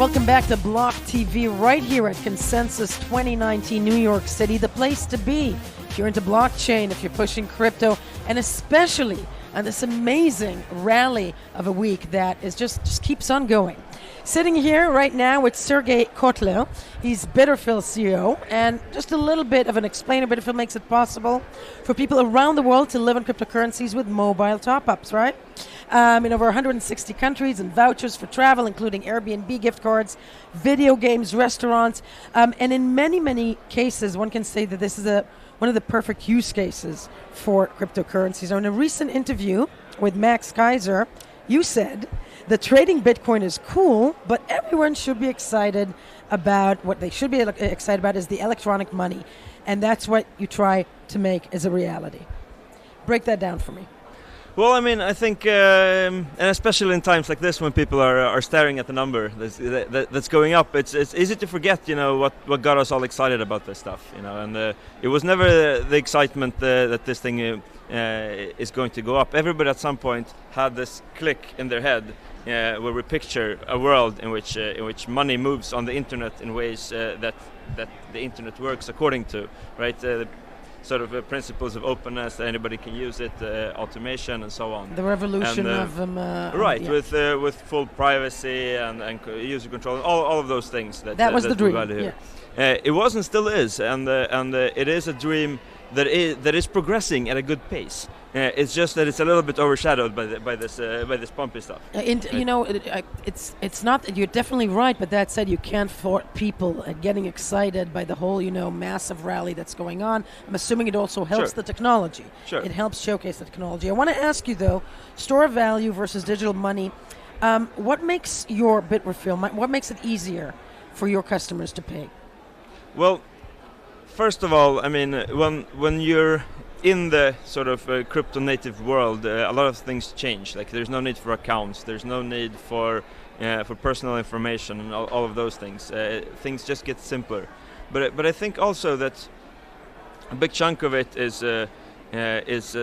Welcome back to BlockTV right here at Consensus 2019 New York City, the place to be. If you're into blockchain, if you're pushing crypto, and especially on this amazing rally of a week that is just keeps on going. Sitting here right now with Sergej Kotliar. He's Bitrefill CEO, and just a little bit of an explainer. Bitrefill makes it possible for people around the world to live on cryptocurrencies with mobile top-ups, right? In over 160 countries, and vouchers for travel, including Airbnb gift cards, video games, restaurants, and in many, many cases, one can say that this is one of the perfect use cases for cryptocurrencies. Now, in a recent interview with Max Kaiser, you said that trading Bitcoin is cool, but everyone should be excited about what they should be excited about is the electronic money, and that's what you try to make as a reality. Break that down for me. Well, I mean, I think, and especially in times like this when people are staring at the number that's going up, it's easy to forget, what got us all excited about this stuff, and it was never the excitement that this thing is going to go up. Everybody at some point had this click in their head where we picture a world in which money moves on the internet in ways that the internet works according to, right? Sort of principles of openness, that anybody can use it, automation and so on. The revolution of right, yeah. with full privacy and user control, all of those things. That was the dream. Yeah. It was and still is, and it is a dream that is progressing at a good pace. It's just that it's a little bit overshadowed by this pumpy stuff. It's not. You're definitely right, but that said, you can't fault people at getting excited by the whole, massive rally that's going on. I'm assuming it also helps the technology. Sure. It helps showcase the technology. I want to ask you though, store of value versus digital money. What makes your Bitrefill? What makes it easier for your customers to pay? Well, first of all, I mean, when you're in the sort of crypto native world, a lot of things change. Like there's no need for accounts, there's no need for personal information and all of those things. Things just get simpler. But I think also that a big chunk of it is it's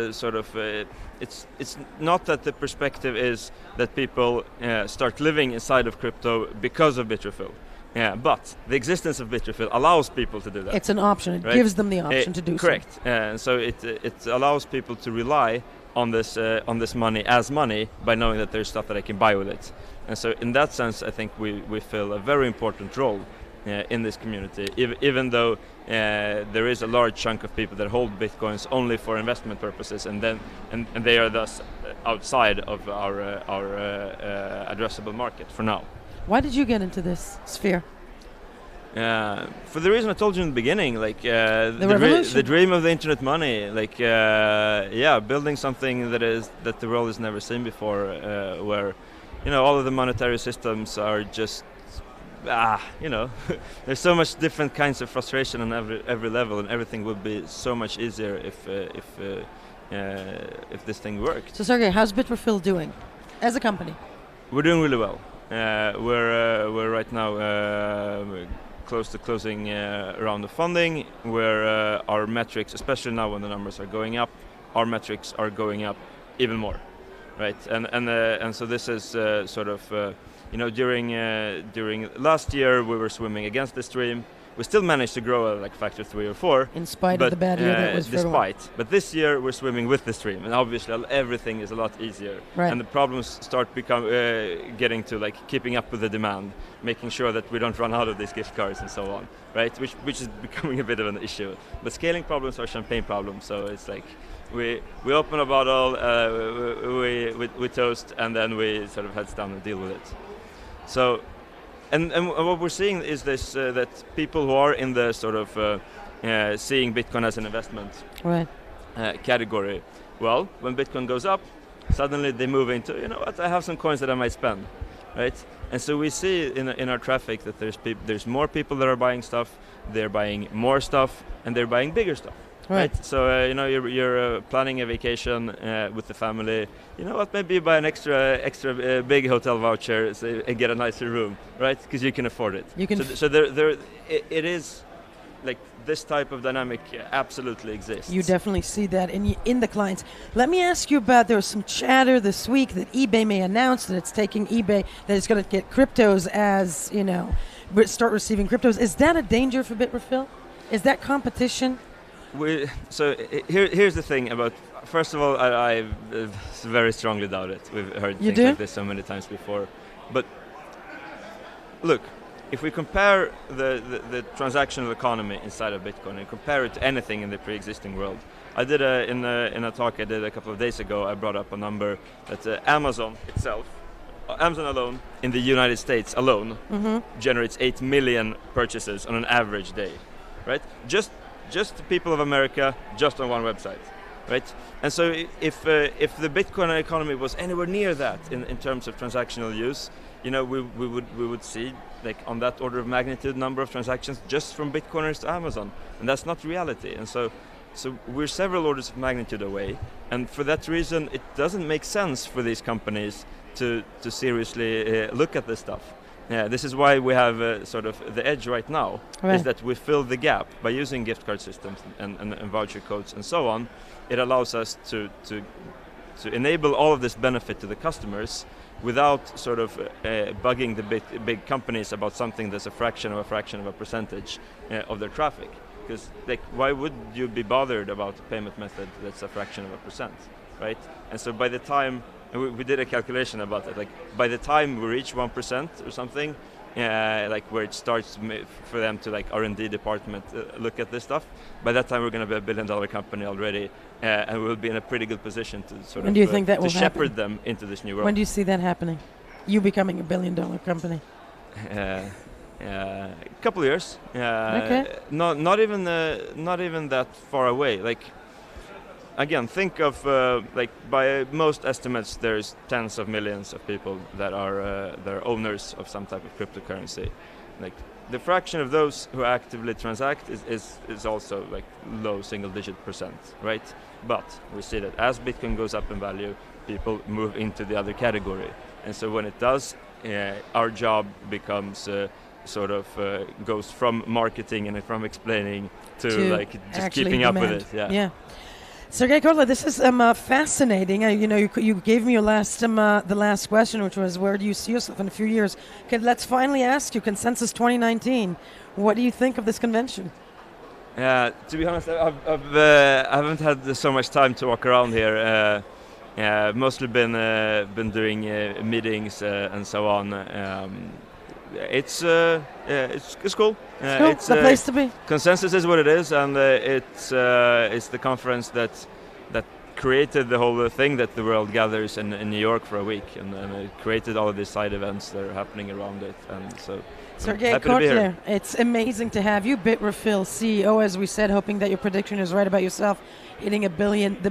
not that the perspective is that people start living inside of crypto because of Bitrefill. Yeah, but the existence of Bitrefill allows people to do that. It's an option. It gives them the option to do correct. So. Correct. So it allows people to rely on this money as money by knowing that there's stuff that I can buy with it. And so in that sense, I think we fill a very important role in this community, even though there is a large chunk of people that hold Bitcoins only for investment purposes, and they are thus outside of our addressable market for now. Why did you get into this sphere? For the reason I told you in the beginning, like the dream of the internet money, like building something that the world has never seen before, where all of the monetary systems are just there's so much different kinds of frustration on every level, and everything would be so much easier if this thing worked. So Sergej, how's Bitrefill doing as a company? We're doing really well. We're right now close to closing around the funding, where our metrics, especially now when the numbers are going up, our metrics are going up even more, right? And so this is sort of during last year we were swimming against the stream. We still managed to grow like factor 3 or 4. In spite of the bad year that was for everyone. But this year we're swimming with the stream, and obviously everything is a lot easier. Right. And the problems start getting to like keeping up with the demand, making sure that we don't run out of these gift cards and so on, right? Which is becoming a bit of an issue. But scaling problems are champagne problems, so it's like we open a bottle, we toast, and then we sort of heads down and deal with it. So. And what we're seeing is this that people who are in the sort of seeing Bitcoin as an investment category, well, when Bitcoin goes up, suddenly they move into, I have some coins that I might spend, right? And so we see in our traffic that there's more people that are buying stuff, they're buying more stuff, and they're buying bigger stuff. Right. So you're planning a vacation with the family. You know what? Maybe you buy an extra big hotel voucher and get a nicer room, right? Because you can afford it. You can. So there, it is like this type of dynamic absolutely exists. You definitely see that in the clients. Let me ask you about, there was some chatter this week that eBay may announce that it's taking eBay, that it's going to get cryptos as, start receiving cryptos. Is that a danger for Bitrefill? Is that competition? Here's the thing about, first of all, I very strongly doubt it. We've heard things like this so many times before. But look, if we compare the transactional economy inside of Bitcoin and compare it to anything in the pre-existing world, I did in a talk I did a couple of days ago, I brought up a number that Amazon itself, Amazon alone, in the United States alone, generates 8 million purchases on an average day, right? Just the people of America, just on one website, right? And so if the Bitcoin economy was anywhere near that in terms of transactional use, we would see like on that order of magnitude number of transactions just from Bitcoiners to Amazon, and that's not reality. And so we're several orders of magnitude away, and for that reason, it doesn't make sense for these companies to seriously look at this stuff. Yeah, this is why we have sort of the edge right now, is that we fill the gap by using gift card systems and voucher codes and so on. It allows us to enable all of this benefit to the customers without sort of bugging the big companies about something that's a fraction of a percentage of their traffic. Because why would you be bothered about a payment method that's a fraction of a percent, right? And so by the time, and we did a calculation about it, by the time we reach 1% or something, where it starts for them to R&D department look at this stuff, by that time we're going to be a $1 billion company already, and we'll be in a pretty good position to sort of do you think that will shepherd them into this new world. When do you see that happening? You becoming a $1 billion company? A couple of years. Okay. Not even that far away. Again, think of by most estimates, there's tens of millions of people that are owners of some type of cryptocurrency. The fraction of those who actively transact is also low single-digit %, right? But we see that as Bitcoin goes up in value, people move into the other category, and so when it does, our job becomes goes from marketing and from explaining to just keeping up with it. Yeah. Sergej Kotliar, this is fascinating. You gave me your the last question, which was, where do you see yourself in a few years? Okay, let's finally ask you, Consensus 2019. What do you think of this convention? To be honest, I haven't had so much time to walk around here. Mostly been doing meetings and so on. It's cool. It's the place to be. Consensus is what it is, and it's the conference that created the whole thing that the world gathers in New York for a week, and it created all of these side events that are happening around it, and so. Sergej Kotliar, it's amazing to have you, Bitrefill CEO, as we said, hoping that your prediction is right about yourself, hitting the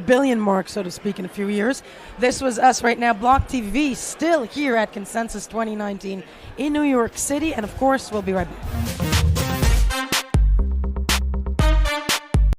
billion mark, so to speak, in a few years. This was us right now, BlockTV, still here at Consensus 2019 in New York City, and of course, we'll be right back.